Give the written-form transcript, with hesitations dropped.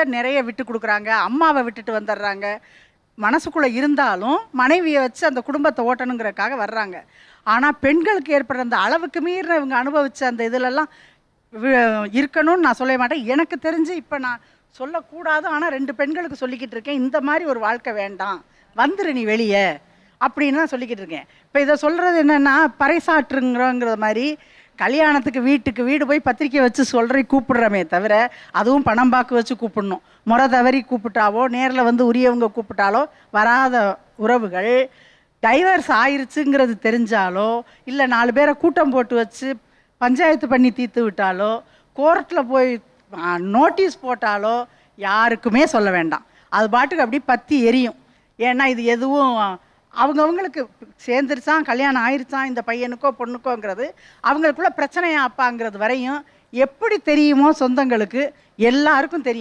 சொத்தை நிறைய விட்டு கொடுக்குறாங்க, அம்மாவை விட்டுட்டு வந்துடுறாங்க. மனசுக்குள்ளே இருந்தாலும் மனைவியை வச்சு அந்த குடும்பத்தை ஓட்டணுங்கிறதுக்காக வர்றாங்க. ஆனால் பெண்களுக்கு ஏற்படுற அந்த அளவுக்கு மீறின இவங்க அனுபவித்த அந்த இதிலெல்லாம் இருக்கணும்னு நான் சொல்ல மாட்டேன். எனக்கு தெரிஞ்சு இப்போ நான் சொல்லக்கூடாது, ஆனால் 2 பெண்களுக்கு சொல்லிக்கிட்டு இருக்கேன், இந்த மாதிரி ஒரு வாழ்க்கை வேண்டாம், வந்துரு நீ வெளியே அப்படின்னு தான் சொல்லிக்கிட்டு இருக்கேன். இப்போ இதை சொல்கிறது என்னென்னா, பறைசாற்றுங்கிறோங்கிற மாதிரி கல்யாணத்துக்கு வீட்டுக்கு வீடு போய் பத்திரிக்கை வச்சு கூப்பிடுறமே தவிர, அதுவும் பணம் பாக்கு வச்சு கூப்பிடணும். முறை தவறி கூப்பிட்டாவோ நேரில் வந்து உரியவங்க கூப்பிட்டாலோ வராத உறவுகள் டைவர்ஸ் ஆயிருச்சுங்கிறது தெரிஞ்சாலோ, இல்லை 4 பேரை கூட்டம் போட்டு வச்சு பஞ்சாயத்து பண்ணி தீர்த்து விட்டாலோ, கோர்ட்டில் போய் நோட்டீஸ் போட்டாலோ யாருக்குமே சொல்ல வேண்டாம். அது பாட்டுக்கு அப்படி பற்றி எரியும். ஏன்னா இது எதுவும் அவங்கவுங்களுக்கு சேர்ந்துருச்சான், கல்யாணம் ஆயிடுச்சான் இந்த பையனுக்கோ பொண்ணுக்கோங்கிறது அவங்களுக்குள்ள பிரச்சனையா அப்பாங்கிறது வரையும் எப்படி தெரியுமோ சொந்தங்களுக்கு எல்லாருக்கும் தெரியும்.